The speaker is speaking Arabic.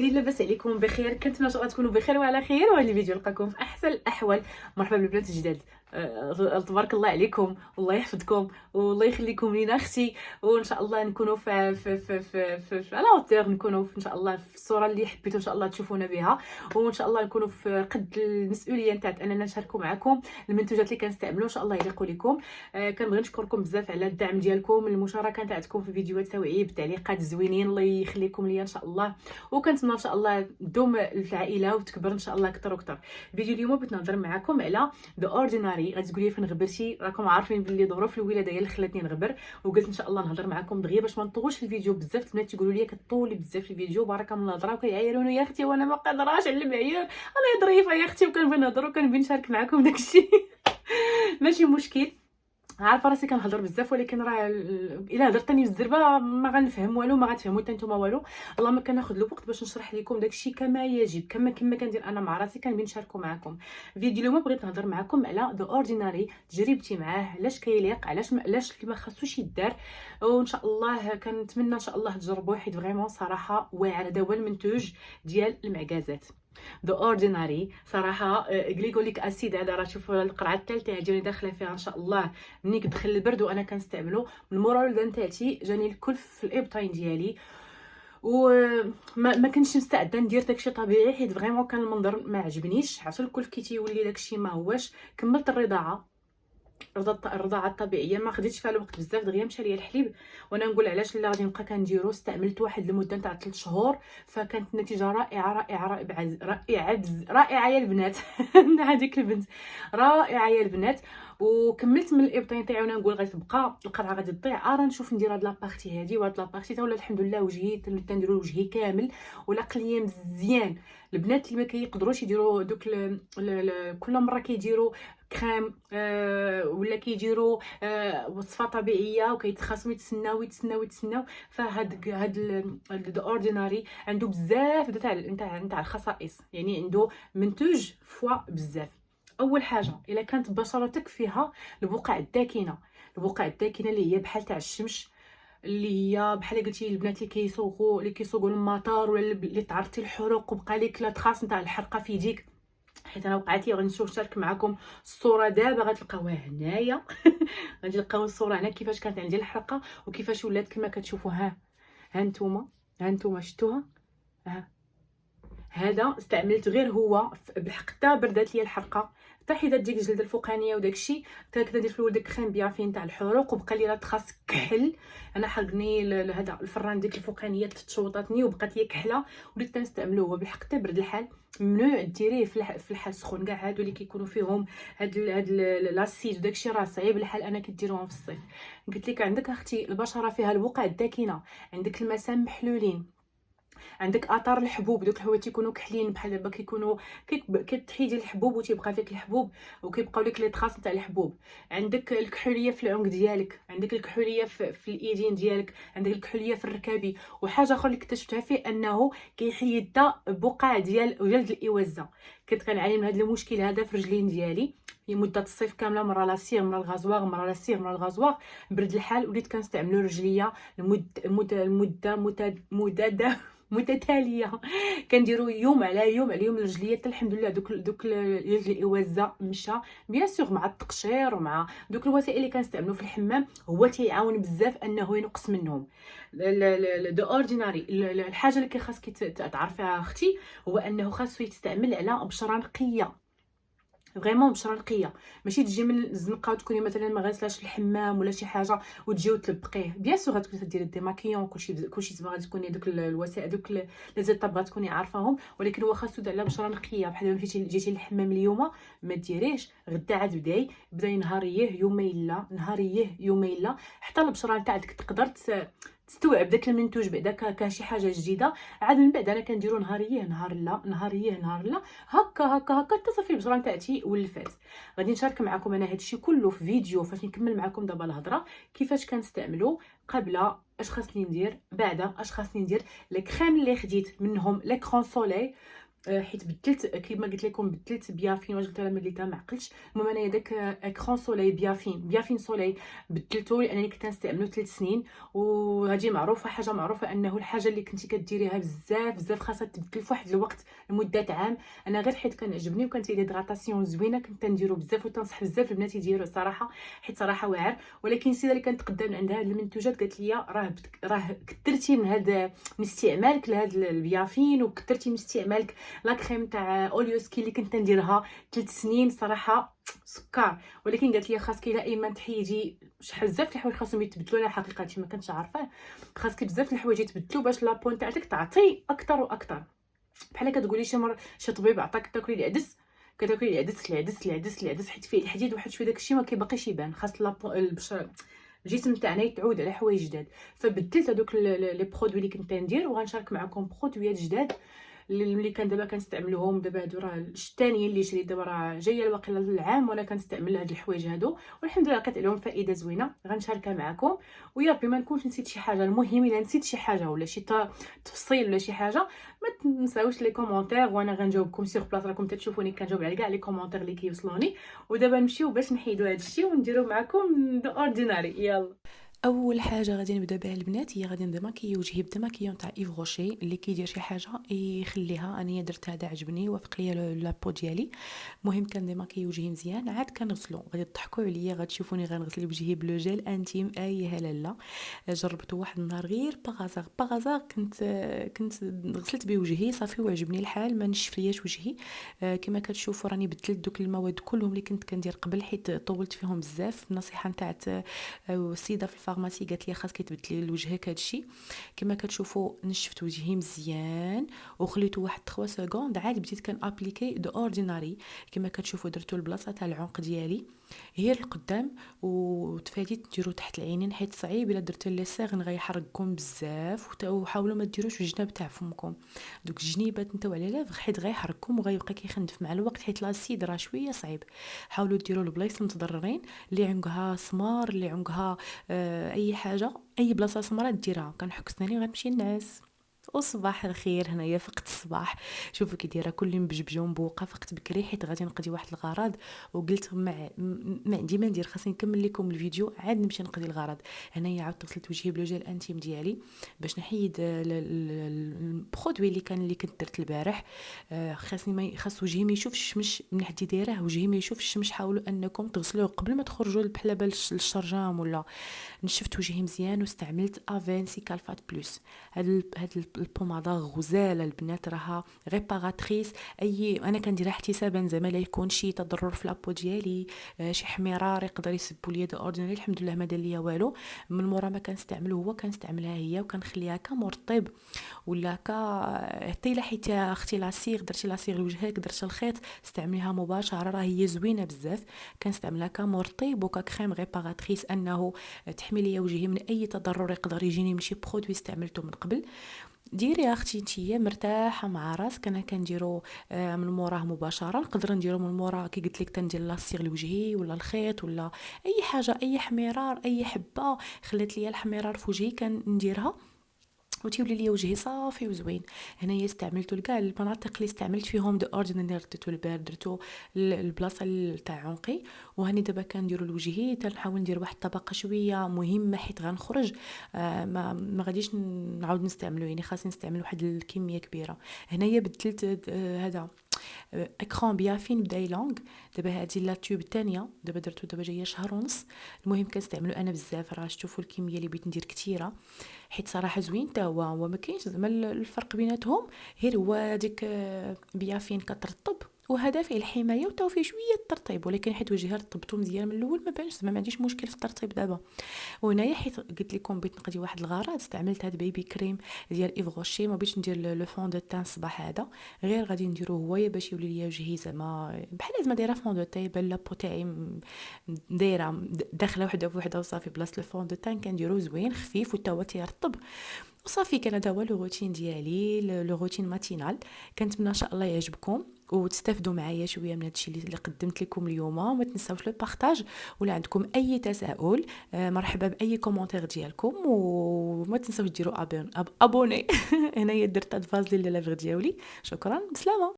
مشاهدين، لاباس عليكم؟ بخير؟ كنتمنى ان شاء الله تكونوا بخير وعلى خير، وهذا الفيديو يلقاكم في احسن الاحوال. مرحبا بالبنات الجداد. تبارك الله عليكم، والله يحفظكم والله يخليكم لينا اختي، وان شاء الله نكونوا في على اوتور، نكونوا ان شاء الله في الصوره اللي حبيتوا ان شاء الله تشوفونا بها، وان شاء الله نكونوا في قد المسؤوليه نتاع اننا نشاركوا معكم المنتوجات اللي كنستعملوا ان شاء الله يليقوا لكم. كنبغي نشكركم بزاف على الدعم ديالكم، المشاركه نتاعكم في الفيديوهات توعيه بالتعليقات الزوينين، الله يخليكم ليا ان شاء الله، وكنتمنى ان شاء الله تدوم العائله وتكبر ان شاء الله اكثر واكثر. الفيديو اليوم بغيت نهضر معكم على ذا اورديناري. غتقولوا لي فين غبرتي؟ راكم عارفين باللي ظروف الولاده هي اللي خلاتني نغبر، وقلت ان شاء الله نهضر معكم دغيا باش ما نطولش في الفيديو بزاف. البنات تيقولوا لي كطولي بزاف في الفيديو، بركه من الهضره، وكيعايروني يا اختي وانا ما قادراش على المعيار، انا ظريفه يا اختي، وكنبغي نهضر وكنبغي نشارك معكم داكشي. ماشي مشكل، عارفه راسي كنهضر بزاف، ولكن راه الا هضرتني بالزربه ما غنفهم والو، ما غتفهموا حتى نتوما والو. اللهم كناخذ الوقت باش نشرح لكم داكشي كما يجب، كما كندير انا مع راسي، كنبغي نشاركو معكم. فيديو اليوم بغيت نهضر معكم على ذا اورديناري، تجربتي معاه، علاش كيليق، علاش ما خاصوش يدار، وان شاء الله كنتمنى ان شاء الله تجربوه، حيت فريمون صراحه واعر. هذا هو المنتوج ديال المعكازات ذا اورديناري صراحه. غليكوليك اسيد هذا راه شوفوا القرعه الثالثه ديالي داخله فيها ان شاء الله، ملي كدخل البرد وانا كنستعملو من مورا الولدان تاعتي جاني الكل في الابطين ديالي، وما ما كنتش مستعده ندير داكشي طبيعي، حيت فريمون كان المنظر ما عجبنيش، عرفتوا الكل كي تيولي داكشي ما هواش. كملت الرضاعه الطبيعيه، ما خديتش فيها الوقت بزاف، دغيا مشى ليا الحليب، وانا نقول علاش لا غادي نبقى كنديرو. استعملت واحد المده تاع 3 شهور، فكانت النتيجه رائعه يا البنات. هذيك البنت رائعه يا البنات. وكملت من الابطين تاعي، وانا نقول غتبقى القرعه غادي تضيع، نشوف ندير هاد لابارتي هادي وهاد لابارتي تا ولا الحمد لله وجهي تنديرو وجهي كامل ولا قليه مزيان. البنات اللي ما كيقدروش يديروا دوك كل مره كيديروا كريم ولا كيديروا وصفه طبيعيه وكيتخاصموا يتسناو، فهاد الاورديناري عنده بزاف تاع الخصائص، يعني عنده منتوج فوا بزاف. اول حاجه، الا كانت بشرتك فيها البقع الداكنه اللي هي بحال تاع الشمس، اللي هي بحال قلتي البنات اللي كيسوقوا المطار، ولا اللي تعرضتي للحروق وبقى لك لا تخاص نتاع الحرقه في يديك، حيت انا وقعت لي. غادي نشارك معكم الصوره دابا، غتلقاوها هنايا. غادي تلقاو الصوره هنا كيفاش كانت عندي الحرقه وكيفاش ولات كما كتشوفوا. ها نتوما شفتوها. هذا استعملت غير هو حتى بردات لي الحرقه، حتى حيدات ديك الجلده الفوقانيه وداكشي، حتى كندير في الولد كريم بيافين تاع الحروق، وبقى لي لا تخاص كحل. انا حرقني هذا الفران ديك الفوقانيه تشوطاتني وبقات لي كحله، وليت كنستعملوه هو بالحق حتى برد الحال. ممنوع ديريه في الحال سخون، كاع هادو اللي كيكونوا فيهم هاد لاسيد وداكشي راه صعيب الحال انا كديروهم في الصيف. قلت لك عندك اختي البشره فيها البقع الداكنه، عندك المسام محلولين، عندك اثار الحبوب، دوك الحوايج تيكونوا كحلين بحال دابا كيكونوا كتحيدي الحبوب وتيبقى فيك الحبوب وكيبقاو لك لي تراس تاع الحبوب، عندك الكحوليه في العنق ديالك، عندك الكحوليه في الايدين ديالك، عندك الكحوليه في الركابي. وحاجه اخرى اللي اكتشفتها فيه انه كيحيد بقع ديال جلد الاوزه. كنت كنعاني من هذا المشكل هذا في رجلين ديالي في مده الصيف كامله، مره لاسير مره الغازواغ، مره لاسير مره الغازواغ، برد الحال وليت كنستعملو رجليا المده متتاليه، كنديرو يوم على يوم الرجليات. الحمد لله دوك الاوزه مشى بيان سور مع التقشير ومع دوك الوسائل اللي كنستعملو في الحمام، هو تيعاون بزاف انه ينقص منهم. دو اورديناري الحاجه اللي كيخاصك تعرفيها اختي هو انه خاصو يتستعمل على بشره نقيه، فريمون بشره نقيه، ماشي تجي من الزنقه وتكوني مثلا ما غاسلاش الحمام ولا شي حاجه وتجي وتلبقيه. بيان سور غتكوني تديري ديماكيون كلشي زعما غتكوني دوك الوسائل دوك لي زيتاب غتكوني عارفاهم، ولكن هو خاصو على بشره نقيه. بحال جيتي للحمام اليوم ما ديريش، غدا عاد بداي نهاريه يومين لا، نهاريه يومين لا، حتى البشره نتاعك تقدر تستوعب داك المنتوج بعدا كشي حاجه جديده. عاد من بعد انا كنديرو نهاريه نهار لا، هكا تصافي البشره نتاعتي ولفات. غادي نشارك معكم انا هادشي كله في فيديو فاش نكمل معكم دابا الهضره كيفاش كنستعملو، قبل اش خاصني ندير، بعدا اش خاصني ندير. لي كريم اللي خديت منهم ليكرون سولي حيت بدلت كيما قلت لكم، بدلت بيافين، واش قلت لها مليتها ما عقلتش. المهم انايا داك اكران سولي بيافين سولي بدلته لانني كنت نستعملو 3 سنين. وهذه معروفه، حاجه معروفه انه الحاجه اللي كنتي كديريها بزاف بزاف خاصها تبدل في واحد الوقت لمده عام. انا غير حيت كنعجبني وكانت لي هيدراتاسيون زوينه كنت نديرو بزاف، وتنصح بزاف البنات يديروا صراحه، حيت صراحه واعر. ولكن السيده اللي كانت قدام عندها هاد المنتوجات قالت لي راه كثرتي من استعمالك لهاد البيافين، وكثرتي من استعمالك لا كريم تاع اوليوسكي اللي كنت نديرها 3 سنين صراحه سكر. ولكن قالت لي خاصك لا اما تحيدي شحال بزاف الحوايج خاصهم يتبدلوا. انا حقيقه ما كنتش عارفه، خاصك بزاف الحوايج يتبدلوا باش لابون تاعتك تعطي اكثر واكثر. بحال كتقولي شي طبيب عطاك تاكلي العدس، كتاكلي العدس العدس العدس العدس حيت فيه الحديد وواحد شويه داكشي ما كيبقيش يبان. خاص البشره الجسم تاعنا يتعود على حوايج جداد. فبدلت هذوك لي برودوي اللي كنت ندير، وغنشارك معكم برودويات جداد اللي كان دابا كنستعملهم. دابا هادو راه الثانيين اللي شريت دابا، راه جايه الواقيلا العام وانا كنستعمل هاد الحوايج هادو، والحمد لله لقيت عليهم فائده زوينه غنشاركها معكم. ويا ربي ما نكونش نسيت شي حاجه. المهم الا نسيت شي حاجه ولا شي تفصيل ولا شي حاجه ما تنساوش لي كومونتير، وانا غنجاوبكم سيغ بلاص. راكم تشوفوني كنجاوب على كاع لي كومونتير اللي كيوصلوني. ودابا نمشيو باش نحيدو هادشي ونديرو معكم دو اورديناري. يلا، اول حاجه غادي نبدا بها البنات هي غادي ندماكي وجهي بدماكيون تاع ايف غوشي. اللي كيدير شي حاجه يخليها، انا درت هذا عجبني وافق ليا لابو ديالي. المهم كندماكي وجهي مزيان عاد كنغسلو. غادي تضحكوا عليا غتشوفوني غنغسل وجهي بلو جيل انتيم اي هلاله. جربته واحد النهار غير باغازار كنت غسلت بوجهي صافي وعجبني الحال، ما نشف لياش وجهي. كما كتشوفوا راني بدلت دوك المواد كلهم اللي كنت كندير قبل حيت طولت فيهم بزاف. النصيحه نتاع السيده في الفارماسي قالت لي خاصك تبدلي لوجهك هادشي. كما كتشوفوا نشفت وجهي مزيان وخليته واحد 3 سكوند عاد بديت كنابليكي دو اورديناري. كما كتشوفوا درتو البلاصه تاع العنق ديالي هي القدام، وتفاديت نديرو تحت العينين حيت صعيب الا درتو ليسيغن غيحرقكم بزاف. وحاولوا ما ديروش في الجناب تاع فمكم، دوك الجنيبات نتاو على لافغ حيت غيحرقكم وغيبقى كيخندف مع الوقت حيت لاسيد راه شويه صعيب. حاولوا ديروا البلايص المتضررين اللي عندها سمار، اللي عندها اي حاجه، اي بلاصه سمراء ديرها. كنحك سناني غنمشي نعس. وصباح الخير، هنايا فقت الصباح. شوفوا كي دايره كل مبجبجه ومبوقه. فقت بكري حيت غادي نقضي واحد الغرض، وقلت ما عندي ما ندير، خاصني نكمل لكم الفيديو عاد نمشي نقضي الغرض. هنايا عاودت غسلت وجهي بلو جيل انتيم ديالي باش نحيد البرودوي اللي كنت درت البارح. خاصني ما خاص وجهي ما يشوفش الشمس من حدي دايره، وجهي ما يشوفش الشمس. حاولوا انكم تغسلوه قبل ما تخرجوا بحال للشرجام ولا. نشفت وجهي مزيان واستعملت افانسي كالفات بلس. هاد البوماده غزاله البنات، راها ريباراتريس. انا كنديرها احتسابا زعما لا يكون شي تضرر في لابو ديالي، شي حمرار يقدر يسبوا لي دو اوردينري. الحمد لله ما دار ليا والو. من مورا ما كنستعملو هو كنستعملها هي وكنخليها كمرطب ولا حتى حيت اختي لاسيغ درتي لاسيغ لوجهك درت الخيط استعمليها مباشره، راه هي زوينه بزاف. كنستعملها كمرطب وككريم ريباراتريس انه تحمي لي وجهي من اي تضرر يقدر يجيني من شي برودوي استعملته من قبل. ديري يا اختي نتيا مرتاحه مع راسك. انا كنديرو من موراه مباشره، نقدر نديرو من مورا كي قلت لك تندير لاصيغ لوجهي ولا الخيط ولا اي حاجه، اي حميرار اي حبه خلات ليا الحميرار في وجهي كنديرها وتيولي لي وجهي صافي وزوين. هنايا استعملتو لكاع المناطق اللي استعملت فيهم دو اوردينير، درتو البارد درتو البلاصه تاع عنقي. وهاني دابا كنديرو لوجهي تنحاول ندير واحد الطبقه شويه مهمه حيت غنخرج. ما غاديش نعاود نستعملو، يعني خاصني نستعمل واحد الكميه كبيره. هنايا بدلت هذا اكران بيافين بداي لونغ. دابا هذه لا تيوب الثانيه دابا درتو، دابا جايه شهر ونص. المهم كنستعملو انا بزاف، راه شوفوا الكميه اللي بغيت ندير كثيره حيت صراحه زوين حتى هو ما كاينش زعما الفرق بيناتهم، غير هو ديك بيافين كترطب وهذا فيه الحمايه وتا فيه شويه الترطيب. ولكن حيت وجهي رطبته مزيان من الاول ما بانش زعما ما عنديش مشكل في الترطيب دابا. وهنايا حيت قلت لكم بغيت نقضي واحد الغرض استعملت هاد بيبي كريم ديال ايف غوشي. ما بغيتش ندير لو فون دو تان الصباح هذا، غير غادي نديرو هويا باش يولي ليا وجهي زعما بحال زعما دايره فون دو تاي. بان لابو تاعي دايره داخله وحده وصافي. بلاصه لو فون دو تان كنديرو زوين خفيف وتا هو تيرطب وصافي كان هذا هو لو روتين ديالي، لو روتين ماتينال. كنتمنى ان شاء الله يعجبكم وتستافدوا معايا شويه من هادشي اللي قدمت لكم اليوم. وما تنساوش لو بارطاج، ولا عندكم اي تساؤل مرحبا باي كومونتير ديالكم. وما تنساوش ديروا ابوني هنايا درت ادفاز للليفر ديالي. شكرا، بسلامه.